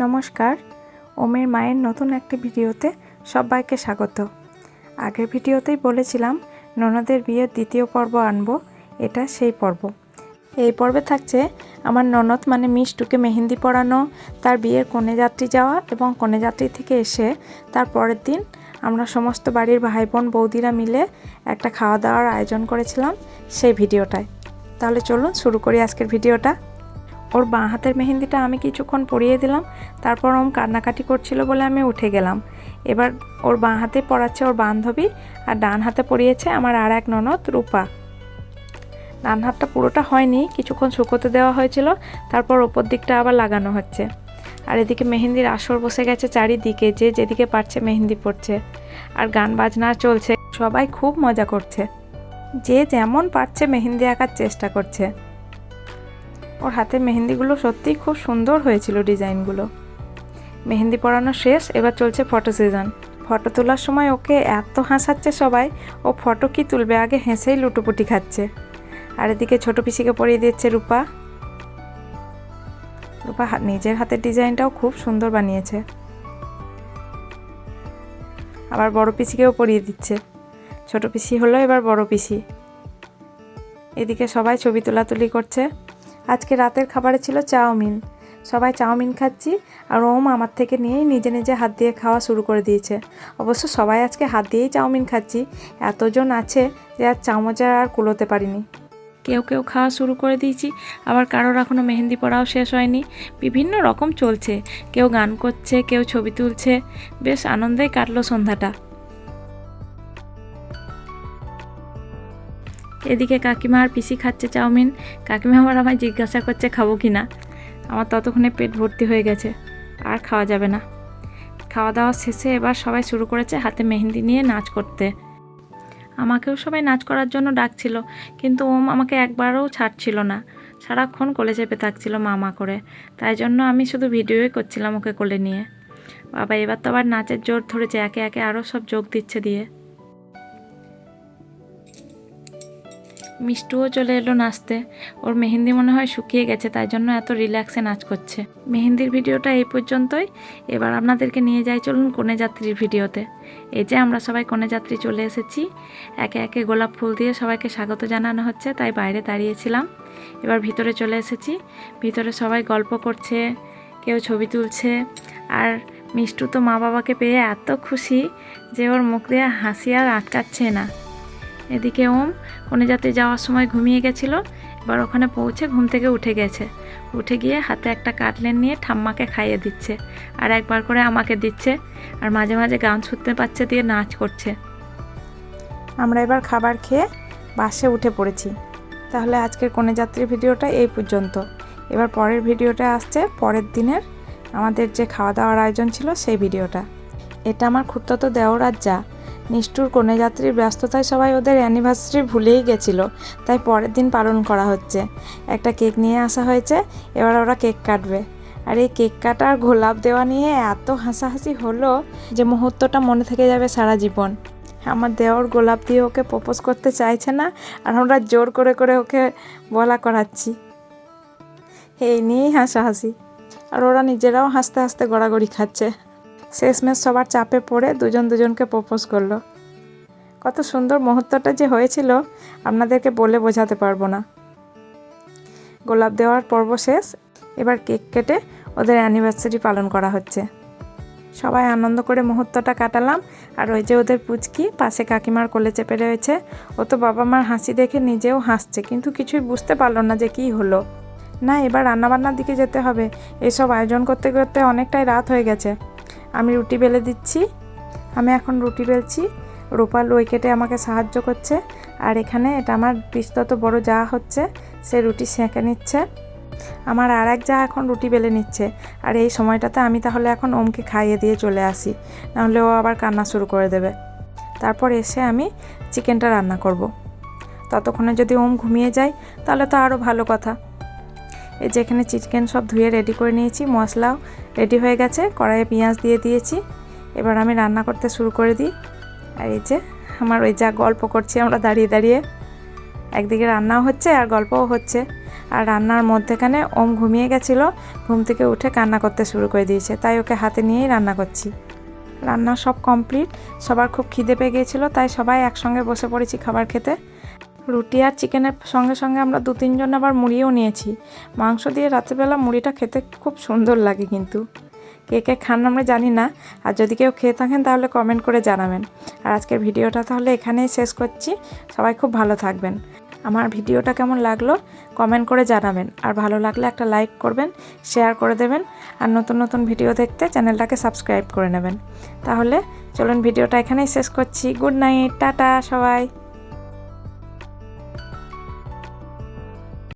নমস্কার, ওমের মায়ের নতুন একটি ভিডিওতে সবাইকে স্বাগত। আগের ভিডিওতেই বলেছিলাম ননদের বিয়ের দ্বিতীয় পর্ব আনবো, এটা সেই পর্ব। এই পর্বে থাকছে আমার ননদ মানে মিষ্টুকে মেহেন্দি পরানো, তার বিয়ের কনেযাত্রী যাওয়া এবং কনেযাত্রী থেকে এসে তার পরের দিন আমরা সমস্ত বাড়ির ভাই বোন বৌদিরা মিলে একটা খাওয়া দাওয়ার আয়োজন করেছিলাম, সেই ভিডিওটায়। তাহলে চলুন শুরু করি আজকের ভিডিওটা। ওর বাঁ হাতের মেহেন্দিটা আমি কিছুক্ষণ পরিয়ে দিলাম, তারপর ওম কান্নাকাটি করছিল বলে আমি উঠে গেলাম। এবার ওর বাঁ হাতে পরাচ্ছে ওর বান্ধবী, আর ডান হাতে পরিয়েছে আমার আর এক ননদ রূপা। ডান হাতটা পুরোটা হয়নি, কিছুক্ষণ শুকোতে দেওয়া হয়েছিল, তারপর ওপর দিকটা আবার লাগানো হচ্ছে। আর এদিকে মেহেন্দির আসর বসে গেছে চারিদিকে, যে যেদিকে পারছে মেহেন্দি পড়ছে, আর গান বাজনা চলছে, সবাই খুব মজা করছে, যে যেমন পারছে মেহেন্দি আঁকার চেষ্টা করছে। ওর হাতের মেহেন্দিগুলো সত্যিই খুব সুন্দর হয়েছিল, ডিজাইনগুলো। মেহেন্দি পরানো শেষ, এবার চলছে ফটো সিজন। ফটো তোলার সময় ওকে এত হাসাচ্ছে সবাই, ও ফটো কি তুলবে আগে হেসেই লুটোপুটি খাচ্ছে। আর এদিকে ছোটো পিসিকে পরিয়ে দিচ্ছে রূপা। রূপা নিজের হাতের ডিজাইনটাও খুব সুন্দর বানিয়েছে। আবার বড় পিসিকেও পরিয়ে দিচ্ছে। ছোট পিসি হলো এবার বড় পিসি। এদিকে সবাই ছবি তোলাতুলি করছে। আজকে রাতের খাবারে ছিল চাউমিন, সবাই চাউমিন খাচ্ছি, আর ওম আমার থেকে নিয়েই নিজে নিজে হাত দিয়ে খাওয়া শুরু করে দিয়েছে। অবশ্য সবাই আজকে হাত দিয়েই চাউমিন খাচ্ছি, এতজন আছে যে আর চামচের আর কুলোতে পারিনি। কেউ কেউ খাওয়া শুরু করে দিয়েছি, আবার কারোর এখনও মেহেন্দি পড়াও শেষ হয়নি। বিভিন্ন রকম চলছে, কেউ গান করছে, কেউ ছবি তুলছে, বেশ আনন্দেই কাটলো সন্ধ্যাটা। এদিকে কাকিমা আর পিসি খাচ্ছে চাউমিন। কাকিমা আবার আমায় জিজ্ঞাসা করছে খাবো কি না। আমার ততক্ষণে পেট ভর্তি হয়ে গেছে, আর খাওয়া যাবে না। খাওয়া দাওয়া শেষে এবার সবাই শুরু করেছে হাতে মেহেন্দি নিয়ে নাচ করতে। আমাকেও সবাই নাচ করার জন্য ডাকছিল, কিন্তু ওম আমাকে একবারও ছাড়ছিল না, সারাক্ষণ কোলে চেপে থাকছিল মা করে। তাই জন্য আমি শুধু ভিডিওই করছিলাম ওকে কোলে নিয়ে। বাবা এবার তো আবার নাচের জোর ধরেছে, একে একে আরও সব যোগ দিচ্ছে দিয়ে। মিষ্টুও চলে এলো নাচতে। ওর মেহেন্দি মনে হয় শুকিয়ে গেছে, তাই জন্য এত রিল্যাক্সে নাচ করছে। মেহেন্দির ভিডিওটা এই পর্যন্তই। এবার আপনাদেরকে নিয়ে যাই চলুন কনেযাত্রীর ভিডিওতে। এই যে আমরা সবাই কনেযাত্রী চলে এসেছি, একে একে গোলাপ ফুল দিয়ে সবাইকে স্বাগত জানানো হচ্ছে, তাই বাইরে দাঁড়িয়েছিলাম। এবার ভিতরে চলে এসেছি। ভিতরে সবাই গল্প করছে, কেউ ছবি তুলছে। আর মিষ্টু তো মা বাবাকে পেয়ে এত খুশি যে ওর মুখ দিয়ে হাসি আর আটকাচ্ছে না। এদিকে ওম কনেযাত্রী যাওয়ার সময় ঘুমিয়ে গেছিলো, এবার ওখানে পৌঁছে ঘুম থেকে উঠে গেছে। উঠে গিয়ে হাতে একটা কাটলেন নিয়ে ঠাম্মাকে খাইয়ে দিচ্ছে, আর একবার করে আমাকে দিচ্ছে, আর মাঝে মাঝে গান শুনতে পাচ্ছে দিয়ে নাচ করছে। আমরা এবার খাবার খেয়ে বাসে উঠে পড়েছি। তাহলে আজকের কনেযাত্রীর ভিডিওটা এই পর্যন্ত। এবার পরের ভিডিওটা আসছে পরের দিনের আমাদের যে খাওয়া দাওয়ার আয়োজন ছিল সেই ভিডিওটা। এটা আমার খুড়তো দেওর আর যা। নিষ্ঠুর কনেযাত্রীর ব্যস্ততায় সবাই ওদের অ্যানিভার্সারি ভুলেই গেছিল, তাই পরের দিন পালন করা হচ্ছে। একটা কেক নিয়ে আসা হয়েছে, এবার ওরা কেক কাটবে। আর এই কেক কাটা আর গোলাপ দেওয়া নিয়ে এত হাসাহাসি হলো যে মুহূর্তটা মনে থেকে যাবে সারা জীবন। আমার দেওর গোলাপ দিয়ে ওকে প্রপোজ করতে চাইছে না, আর আমরা জোর করে করে ওকে বলা করাচ্ছি। এই নিয়েই হাসাহাসি, আর ওরা নিজেরাও হাসতে হাসতে গড়াগড়ি খাচ্ছে। শেষমেশ সবার চাপে পড়ে দুজন দুজনকে প্রপোজ করলো। কত সুন্দর মুহূর্তটা যে হয়েছিল আপনাদেরকে বলে বোঝাতে পারবো না। গোলাপ দেওয়ার পর্ব শেষ, এবার কেক কেটে ওদের অ্যানিভার্সারি পালন করা হচ্ছে। সবাই আনন্দ করে মুহূর্তটা কাটালাম। আর ওই যে ওদের পুচকি পাশে কাকিমার কোলে চেপে রয়েছে, ও তো বাবা মার হাসি দেখে নিজেও হাসছে, কিন্তু কিছুই বুঝতে পারলো না যে কী হলো। না, এবার রান্নাবান্নার দিকে যেতে হবে। এসব আয়োজন করতে করতে অনেকটাই রাত হয়ে গেছে। আমি রুটি বেলে দিচ্ছি। আমি এখন রুটি বেলছি, রূপা লই কেটে আমাকে সাহায্য করছে। আর এখানে এটা আমার পিস্তত বড় যা হচ্ছে, সে রুটি সেঁকে নিচ্ছে। আমার আর এক যা এখন রুটি বেলে নিচ্ছে। আর এই সময়টাতে আমি তাহলে এখন ওমকে খাইয়ে দিয়ে চলে আসি, নাহলে ও আবার কান্না শুরু করে দেবে। তারপর এসে আমি চিকেনটা রান্না করব। ততক্ষণে যদি ওম ঘুমিয়ে যায় তাহলে তো আরও ভালো কথা। এই যে এখানে চিকেন সব ধুয়ে রেডি করে নিয়েছি, মশলাও রেডি হয়ে গেছে, কড়াইয়ে পেঁয়াজ দিয়ে দিয়েছি। এবার আমি রান্না করতে শুরু করে দিই। আর এই যে আমার ওই যা গল্প করছি আমরা দাঁড়িয়ে দাঁড়িয়ে, একদিকে রান্নাও হচ্ছে আর গল্পও হচ্ছে। আর রান্নার মধ্যেখানে ওম ঘুমিয়ে গেছিলো, ঘুম থেকে উঠে কান্না করতে শুরু করে দিয়েছে, তাই ওকে হাতে নিয়েই রান্না করছি। রান্না সব কমপ্লিট, সবার খুব খিদে পেয়ে গিয়েছিলো, তাই সবাই একসঙ্গে বসে পড়েছি খাবার খেতে। রুটি আর চিকেনের সঙ্গে সঙ্গে আমরা 2-3 জন আবার মুড়িও নিয়েছি। মাংস দিয়ে রাত্রেবেলা মুড়িটা খেতে খুব সুন্দর লাগে, কিন্তু কে কে খান আমরা জানি না, আর যদি কেউ খেয়ে থাকেন তাহলে কমেন্ট করে জানাবেন। আর আজকের ভিডিওটা তাহলে এখানেই শেষ করছি। সবাই খুব ভালো থাকবেন। আমার ভিডিওটা কেমন লাগলো কমেন্ট করে জানাবেন, আর ভালো লাগলে একটা লাইক করবেন, শেয়ার করে দেবেন, আর নতুন নতুন ভিডিও দেখতে চ্যানেলটাকে সাবস্ক্রাইব করে নেবেন। তাহলে চলুন ভিডিওটা এখানেই শেষ করছি। গুড নাইট, টাটা সবাই।